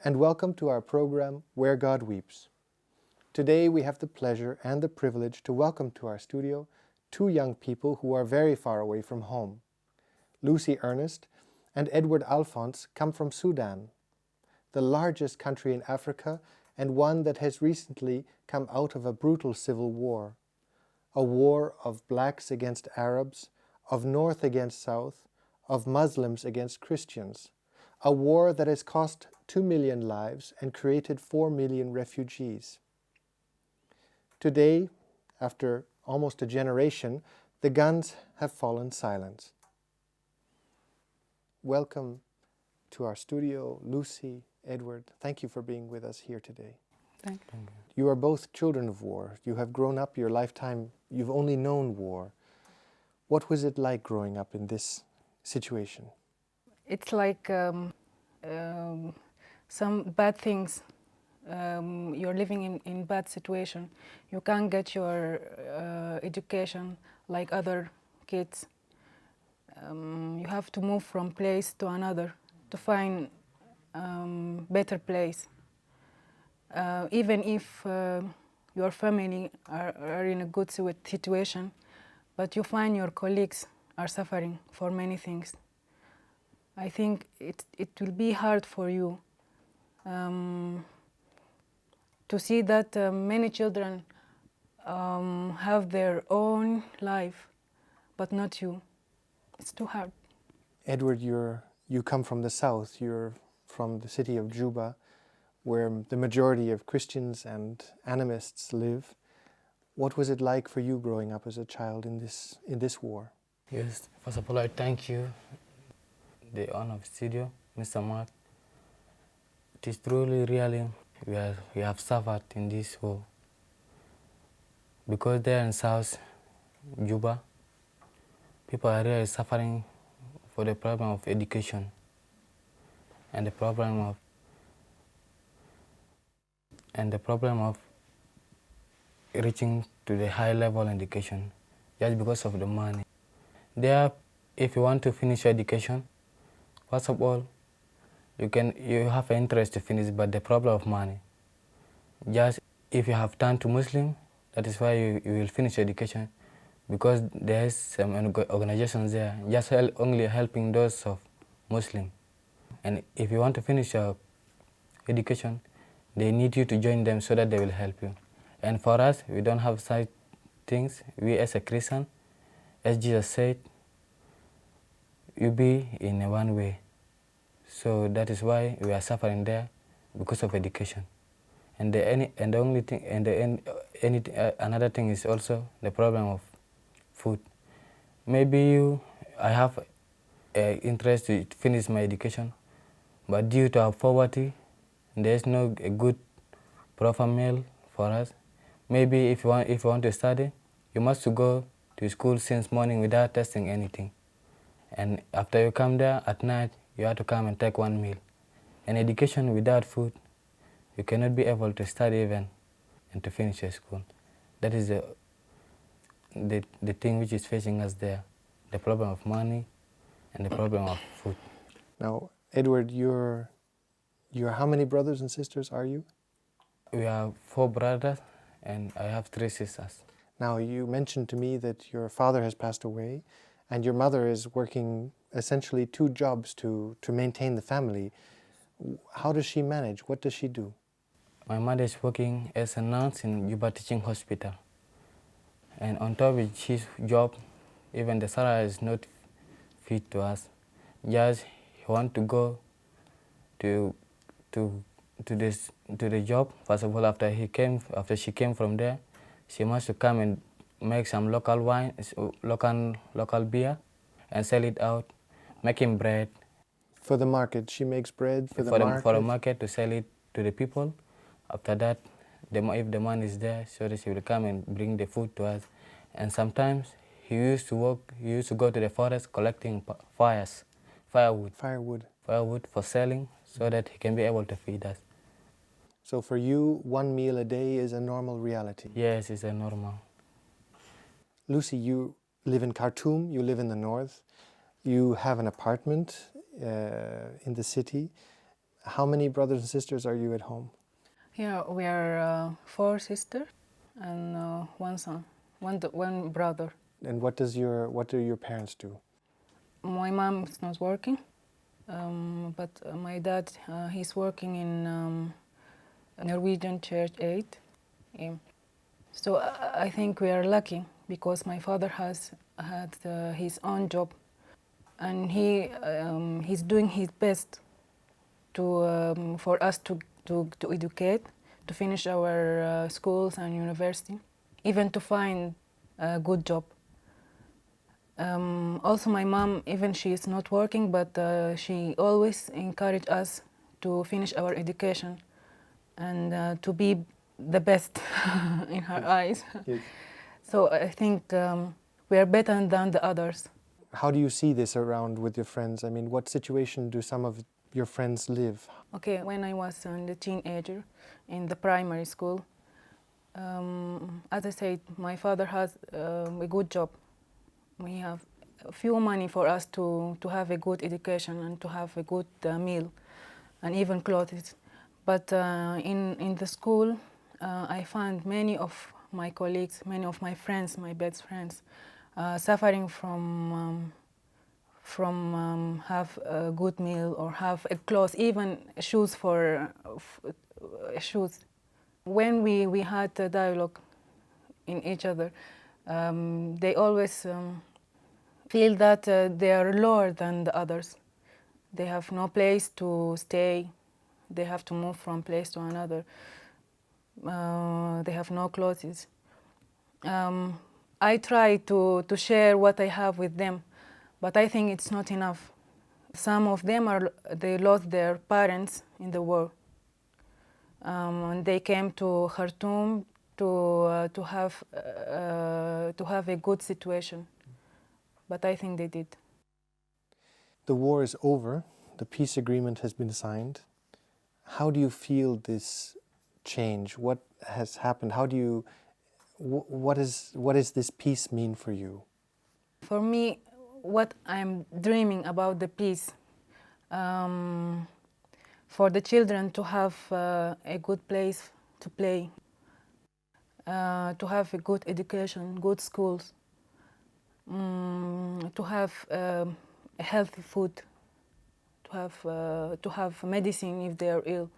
and welcome to our program, Where God Weeps. Today we have the pleasure and the privilege to welcome to our studio two young people who are very far away from home. Lucy Ernest and Edward Alphonse come from Sudan, the largest country in Africa and one that has recently come out of a brutal civil war. A war of blacks against Arabs, of North against South, of Muslims against Christians. A war that has cost 2 million lives and created 4 million refugees. Today, after almost a generation, the guns have fallen silent. Welcome to our studio, Lucy, Edward. Thank you for being with us here today. Thank you. You are both children of war. You have grown up your lifetime, you've only known war. What was it like growing up in this situation? It's like some bad things. You're living in bad situation. You can't get your education like other kids. You have to move from place to another to find better place. Even if your family are in a good situation, but you find your colleagues are suffering for many things. I think it will be hard for you to see that many children have their own life, but not you. It's too hard. Edward, you come from the south. You're from the city of Juba, where the majority of Christians and animists live. What was it like for you growing up as a child in this war? Yes, first of all, I thank you, the owner of the studio, Mr. Mark. It is truly, really, we have suffered in this war. Because there in South Juba, people are really suffering for the problem of education and the problem of reaching to the high level education just because of the money. There, if you want to finish your education, first of all, you have an interest to finish, but the problem of money. Just if you have turned to Muslim, that is why you will finish your education, because there is some organizations there just only helping those of Muslim. And if you want to finish your education, they need you to join them so that they will help you. And for us, we don't have such things. We as a Christian, as Jesus said, you be in one way. So that is why we are suffering there because of education. And another thing is also the problem of food. Maybe I have interest to finish my education, but due to our poverty, there is no a good proper meal for us. Maybe if you want to study, you must go to school since morning without testing anything. And after you come there at night, you have to come and take one meal. And education without food, you cannot be able to study even and to finish your school. That is the thing which is facing us there, the problem of money and the problem of food. Now, Edward, you're how many brothers and sisters are you? We have 4 brothers and I have 3 sisters. Now, you mentioned to me that your father has passed away and your mother is working essentially 2 jobs to maintain the family. How does she manage? What does she do? My mother is working as a nurse in Juba teaching hospital. And on top of his job, even the salary is not fit to us. Just he want to go to the job. First of all, after she came from there, she must to come and make some local wine, local beer, and sell it out, making bread. For the market, she makes bread for the market? For the market to sell it to the people. After that, if the money is there, so that she will come and bring the food to us. And sometimes he used to go to the forest collecting firewood for selling, so that he can be able to feed us. So for you, 1 meal a day is a normal reality? Yes, it's a normal. Lucy, you live in Khartoum, you live in the north. You have an apartment in the city. How many brothers and sisters are you at home? Here we are 4 sisters and 1 son, one brother. And what do your parents do? My mom is not working, but my dad, he's working in Norwegian Church Aid. So I think we are lucky because my father has had his own job, and he's doing his best to for us to educate, to finish our schools and university, even to find a good job. Also, my mom, even she is not working, but she always encouraged us to finish our education and to be the best in her eyes. Yes. So I think we are better than the others. How do you see this around with your friends? I mean, what situation do some of your friends live? Okay, when I was a teenager in the primary school, as I said, my father has a good job. We have a few money for us to have a good education and to have a good meal and even clothes. But in the school, I found many of my colleagues, many of my friends, my best friends, suffering from have a good meal or have a clothes, even shoes for shoes. When we had a dialogue in each other, they always feel that they are lower than the others. They have no place to stay. They have to move from place to another. They have no clothes. I try to share what I have with them, but I think it's not enough. Some of them they lost their parents in the war, and they came to Khartoum to have a good situation, but I think they did. The war is over. The peace agreement has been signed. How do you feel this change? What has happened? How do you? What does this peace mean for you? For me, what I'm dreaming about the peace, for the children to have a good place to play, to have a good education, good schools, to have healthy food, to have medicine if they are ill,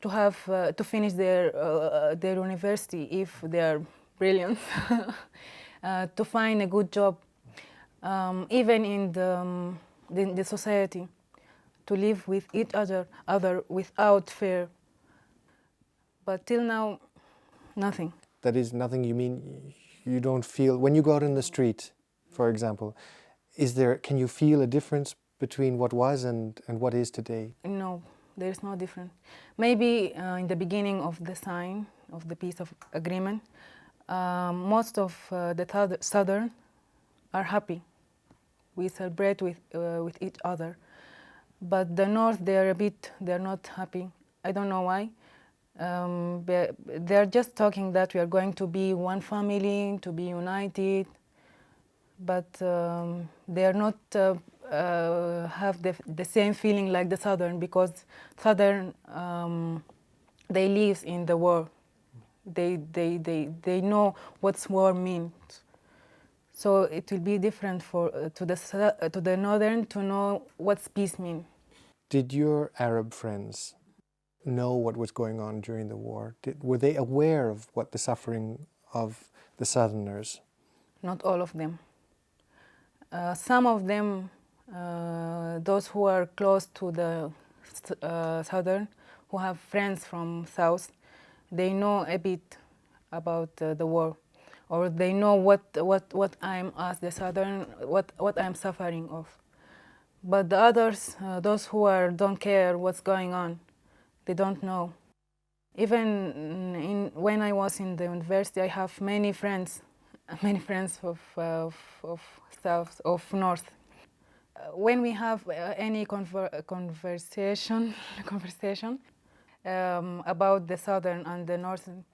to finish their university if they are brilliant, to find a good job, even in the society, to live with each other without fear. But till now, nothing. That is nothing. You mean you don't feel when you go out in the street, for example? Can you feel a difference between what was and what is today? No, there is no difference. Maybe in the beginning of the sign of the peace of agreement, most of the southern are happy. We celebrate with each other, but the north they're not happy. I don't know why. They're just talking that we are going to be one family, to be united, but they are not have the same feeling like the southern, because southern they live in the war. They know what war means. So it will be different to the northern to know what peace means. Did your Arab friends know what was going on during the war? Were they aware of what the suffering of the southerners? Not all of them. Some of them, those who are close to the southern, who have friends from south, they know a bit about the war, or they know what I'm as the southern, what I'm suffering of. But the others, those who don't care what's going on, they don't know. Even when I was in the university, I have many friends of south, of north. When we have any conversation about the southern and the northern,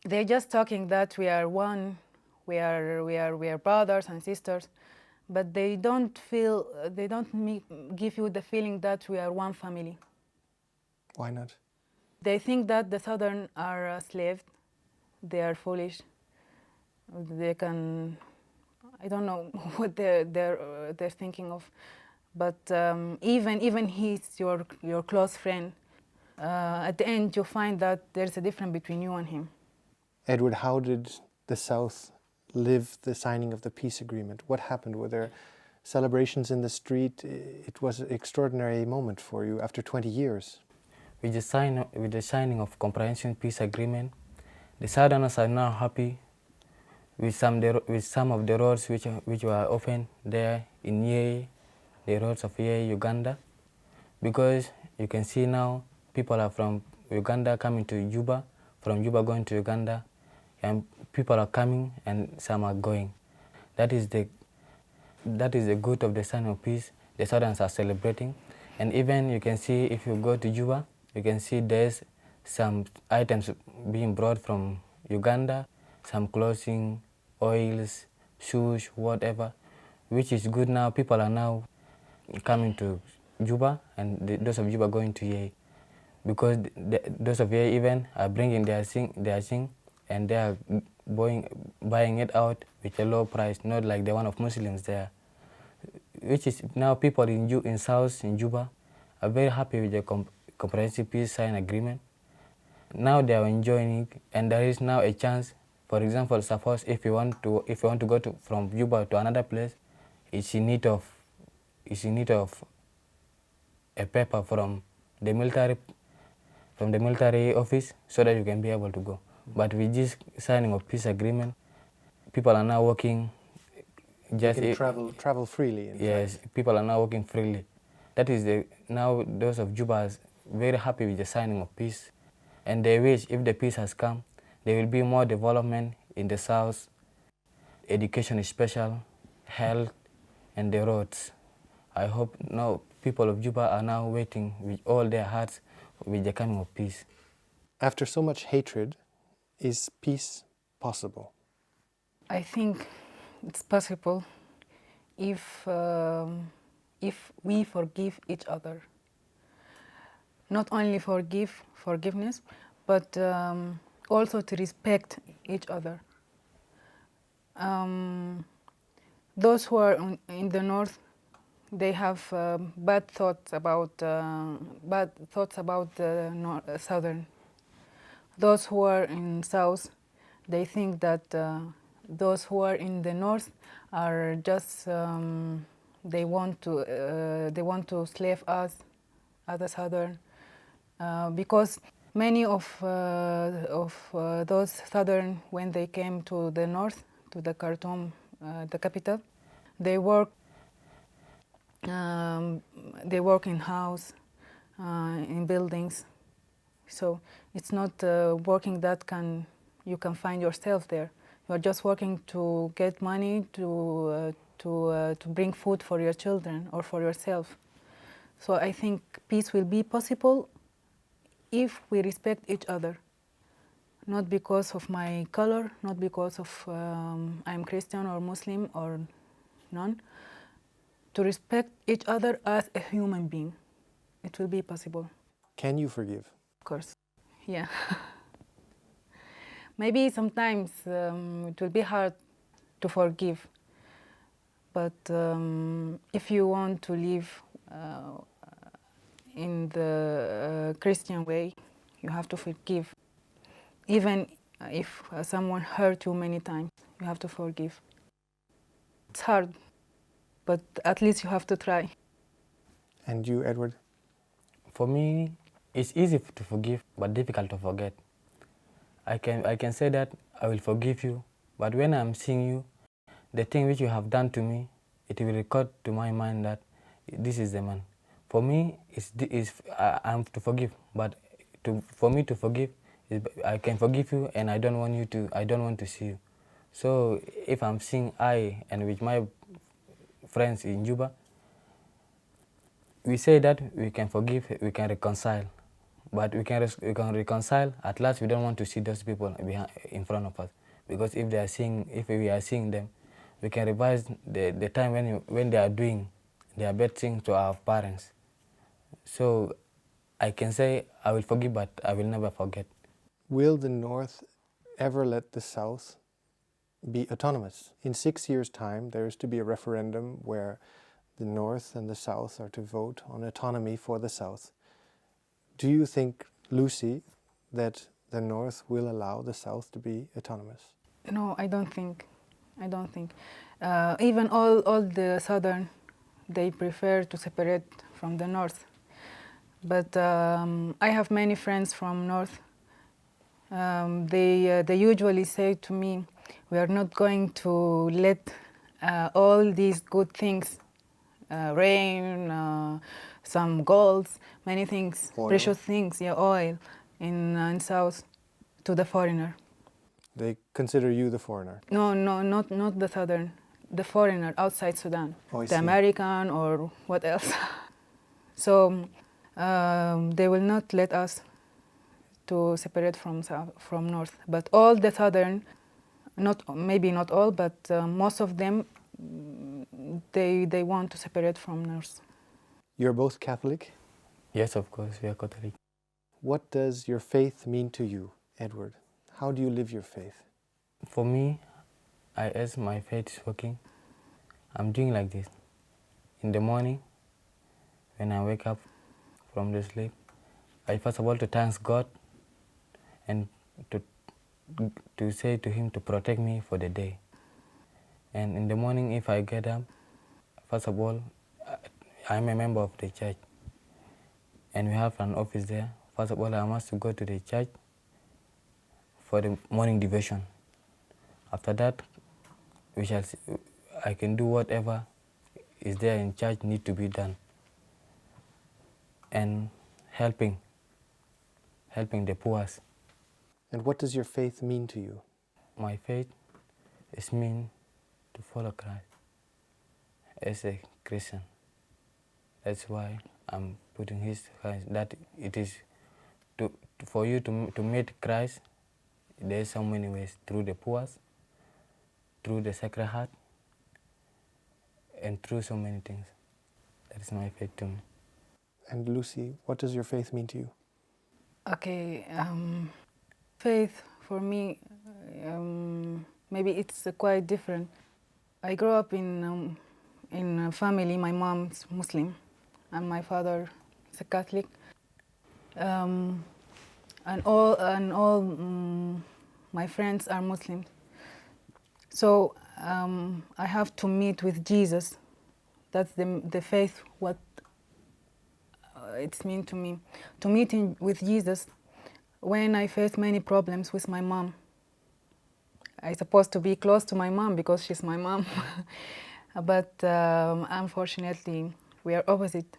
they're just talking that we are one, we are brothers and sisters, but they don't give you the feeling that we are one family. Why not? They think that the Southern are slaves. They are foolish. They can, I don't know what they're thinking of, but even he's your close friend. At the end, you find that there's a difference between you and him. Edward, how did the South live the signing of the peace agreement? What happened? Were there celebrations in the street? It was an extraordinary moment for you after 20 years. With the signing of comprehensive peace agreement, the Southerners are now happy with some of the roads which were open there in Yei, the roads of Yei, Uganda, because you can see now people are from Uganda coming to Juba, from Juba going to Uganda, and people are coming and some are going. That is the good of the sign of peace. The Southerners are celebrating, and even you can see if you go to Juba, you can see there's some items being brought from Uganda, some clothing, oils, shoes, whatever, which is good now. People are now coming to Juba, and those of Juba going to Yei, because those of Yei even are bringing their thing, and they are buying it out with a low price, not like the one of Muslims there. Which is now people in South, in Juba, are very happy with the comprehensive peace sign agreement. Now they are enjoying it, and there is now a chance. For example, suppose if you want to go from Juba to another place, it's in need of a paper from the military office so that you can be able to go. But with this signing of peace agreement, people are now working. You can travel freely. Yes, people are now working freely. That is now those of Juba are very happy with the signing of peace, and they wish if the peace has come, there will be more development in the South. Education is special, health, and the roads. I hope now people of Juba are now waiting with all their hearts with the coming of peace. After so much hatred, is peace possible? I think it's possible if we forgive each other. Not only forgiveness, but also to respect each other. Those who are in the north, they have bad thoughts about the southern. Those who are in south, they think that those who are in the north are just they want to slave us, other southern, because many of those southern, when they came to the north, to the Khartoum, the capital, they work in house, in buildings. So it's not working that you can find yourself there. You are just working to get money to bring food for your children or for yourself. So I think peace will be possible if we respect each other. Not because of my color, not because of I'm Christian or Muslim or none. To respect each other as a human being. It will be possible. Can you forgive? Of course, yeah. Maybe sometimes it will be hard to forgive, but if you want to live in the Christian way, you have to forgive. Even if someone hurt you many times, you have to forgive. It's hard, but at least you have to try. And you, Edward? For me, it's easy to forgive, but difficult to forget. I can say that I will forgive you, but when I'm seeing you, the thing which you have done to me, it will record to my mind that this is the man. For me, I'm to forgive, but for me to forgive, I can forgive you, and I don't want to see you. So if I'm seeing and with my friends in Juba, we say that we can forgive, we can reconcile. But we can reconcile. At last, we don't want to see those people in front of us, because if we are seeing them, we can revise the time when they are doing their bad things to our parents. So I can say I will forgive, but I will never forget. Will the North ever let the South be autonomous? In 6 years' time, there is to be a referendum where the North and the South are to vote on autonomy for the South. Do you think, Lucy, that the North will allow the South to be autonomous? No, I don't think. I don't think. Even all the Southern, they prefer to separate from the North. But I have many friends from North. They usually say to me, we are not going to let all these good things, rain, some golds, many things, Oil. precious things, yeah, oil, in South, to the foreigner. They consider you the foreigner? No, not the Southern, the foreigner outside Sudan, Oh, I the see. American or what else. So they will not let us to separate from North. But all the Southern, maybe not all, but most of them, they want to separate from North. You're both Catholic. Yes, of course, we are Catholic. What does your faith mean to you, Edward? How do you live your faith? For me, as my faith is working, I'm doing like this. In the morning, when I wake up from the sleep, I first of all to thank God and to say to Him to protect me for the day. And in the morning, if I get up, first of all, I'm a member of the church, and we have an office there. First of all, I must go to the church for the morning devotion. After that, I can do whatever is there in church need to be done, and helping the poor. And what does your faith mean to you? My faith is mean to follow Christ as a Christian. That's why I'm putting His Christ. That it is for you to meet Christ. There's so many ways, through the poor, through the Sacred Heart, and through so many things. That is my faith to me. And Lucy, what does your faith mean to you? Okay, faith for me, maybe it's quite different. I grew up in a family. My mom's Muslim, and my father is a Catholic. And all my friends are Muslims. So I have to meet with Jesus. That's the faith. What it's mean to me to meet with Jesus. When I face many problems with my mom, I'm supposed to be close to my mom because she's my mom. But unfortunately, we are opposite.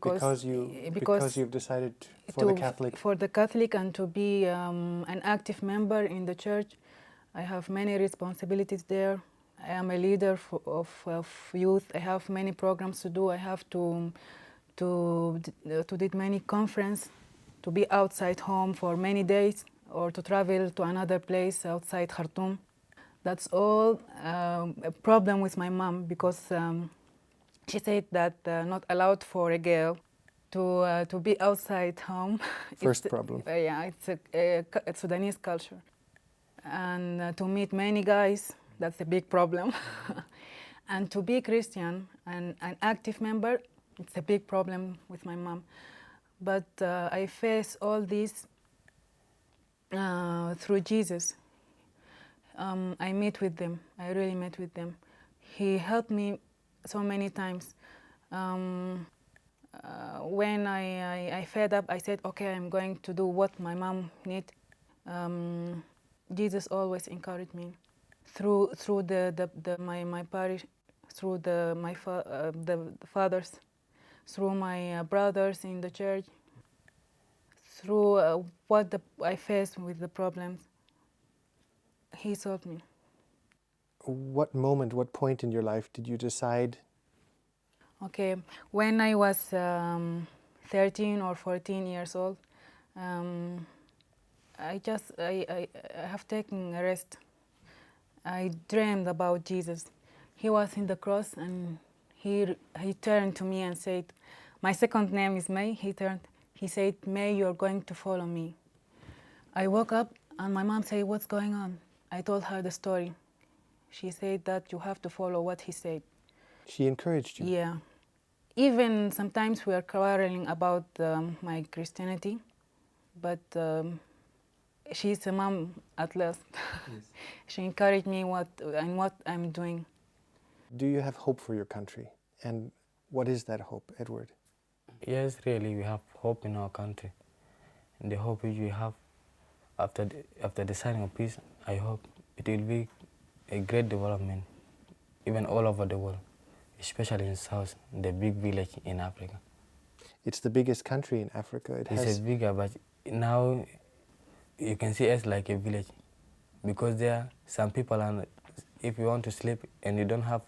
Because you've decided for the Catholic. And to be an active member in the church. I have many responsibilities there. I am a leader of youth. I have many programs to do. I have to do many conferences, to be outside home for many days, or to travel to another place outside Khartoum. That's all a problem with my mom, because she said that not allowed for a girl to be outside home. First problem. Yeah, it's a Sudanese culture. And to meet many guys, that's a big problem. And to be Christian and an active member, it's a big problem with my mom. But I face all this through Jesus. I meet with them. I really met with them. He helped me so many times. When I fed up, I said, okay, I'm going to do what my mom needs. Jesus always encouraged me through my parish, through the fathers, through my brothers in the church, through I faced with the problems. He solved me. What point in your life did you decide? Okay, when I was 13 or 14 years old, I have taken a rest, I dreamed about Jesus. He was in the cross and he turned to me and said, my second name is May. He said, May, you're going to follow me. I woke up and my mom said, what's going on? I told her the story. She said that you have to follow what he said. She encouraged you? Yeah. Even sometimes we are quarreling about my Christianity, but she's a mom at last. Yes. She encouraged me in what I'm doing. Do you have hope for your country? And what is that hope, Edward? Yes, really, we have hope in our country. And the hope which we have after the signing of peace, I hope it will be a great development, even all over the world, especially in South, the big village in Africa. It's the biggest country in Africa. It's bigger, but now you can see us like a village, because there are some people, and if you want to sleep and you don't have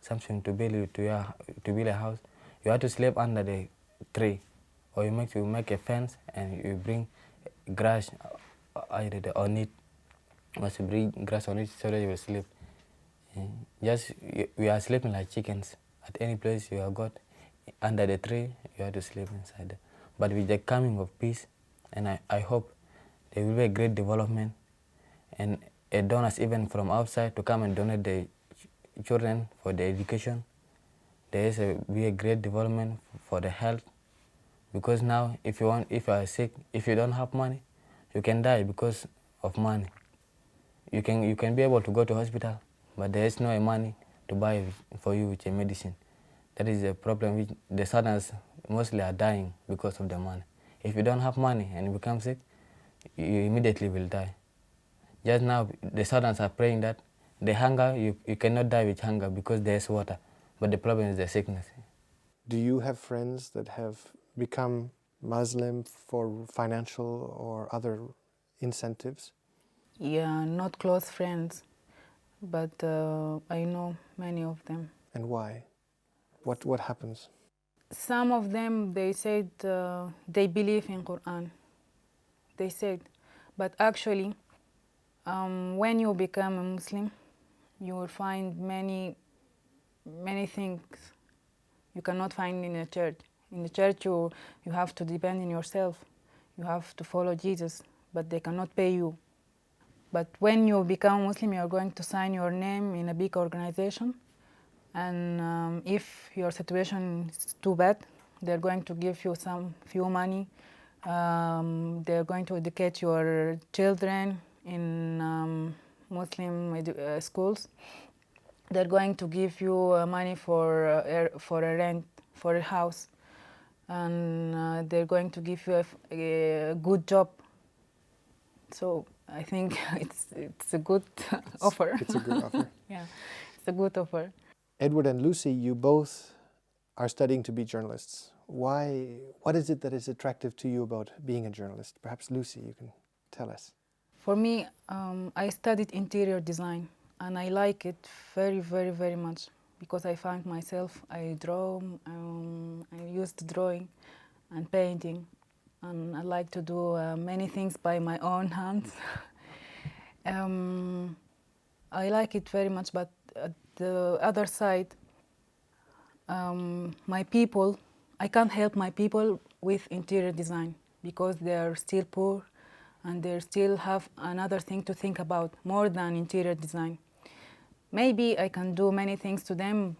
something to build a house, you have to sleep under the tree, or you make a fence and you bring grass on it. You must bring grass on it so that you will sleep. We are sleeping like chickens. At any place you have got under the tree, you have to sleep inside there. But with the coming of peace, and I hope there will be a great development, and donors even from outside to come and donate the children for the education. There is be a great development for the health, because now if you are sick, if you don't have money, you can die because of money. You can be able to go to hospital, but there is no money to buy for you with a medicine. That is a problem which the Sudanese mostly are dying because of the money. If you don't have money and you become sick, you immediately will die. Just now, the Sudanese are praying that the hunger, you cannot die with hunger because there is water, but the problem is the sickness. Do you have friends that have become Muslim for financial or other incentives? Yeah, not close friends, but I know many of them. And why? What happens? Some of them, they said they believe in Quran. They said, but actually, when you become a Muslim, you will find many things you cannot find in a church. In the church, you have to depend on yourself. You have to follow Jesus, but they cannot pay you. But when you become Muslim, you are going to sign your name in a big organization. And if your situation is too bad, they're going to give you few money. They're going to educate your children in Muslim schools. They're going to give you money for a rent, for a house. And they're going to give you a good job. So I think it's a good offer. It's a good offer. Yeah, it's a good offer. Edward and Lucy, you both are studying to be journalists. Why? What is it that is attractive to you about being a journalist? Perhaps Lucy, you can tell us. For me, I studied interior design, and I like it very, very, very much, because I find myself, I draw, I used drawing and painting, and I like to do many things by my own hands. I like it very much, but at the other side, my people, I can't help my people with interior design, because they are still poor and they still have another thing to think about more than interior design. Maybe I can do many things to them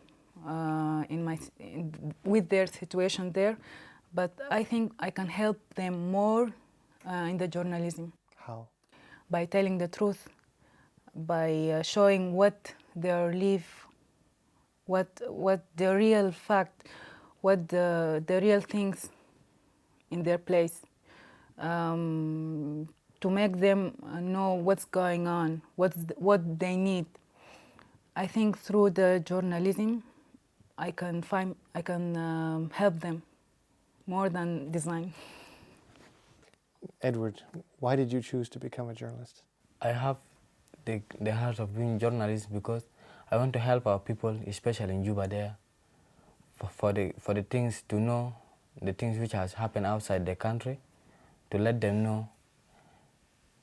with their situation there, but I think I can help them more in the journalism. How? By telling the truth, by showing what they live, what the real fact, what the real things in their place, to make them know what's going on, what they need. I think through the journalism, I can help them more than design. Edward, why did you choose to become a journalist? I have the heart of being a journalist because I want to help our people, especially in Juba there, for the things to know, the things which has happened outside the country, to let them know,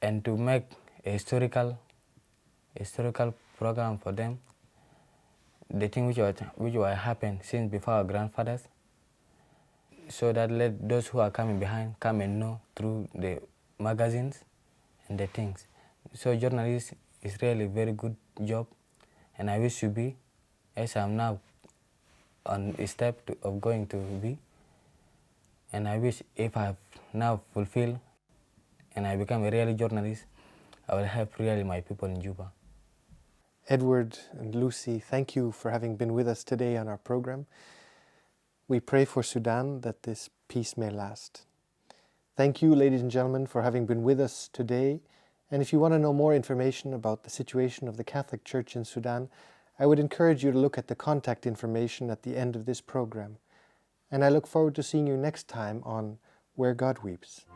and to make a historical program for them, the thing which were happened since before our grandfathers, so that let those who are coming behind come and know through the magazines and the things. So journalism is really a very good job, and I wish to be, as I'm now on a step of going to be, and I wish if I have now fulfilled and I become a real journalist, I will help really my people in Juba. Edward and Lucy, thank you for having been with us today on our program. We pray for Sudan that this peace may last. Thank you, ladies and gentlemen, for having been with us today. And if you want to know more information about the situation of the Catholic Church in Sudan, I would encourage you to look at the contact information at the end of this program. And I look forward to seeing you next time on Where God Weeps.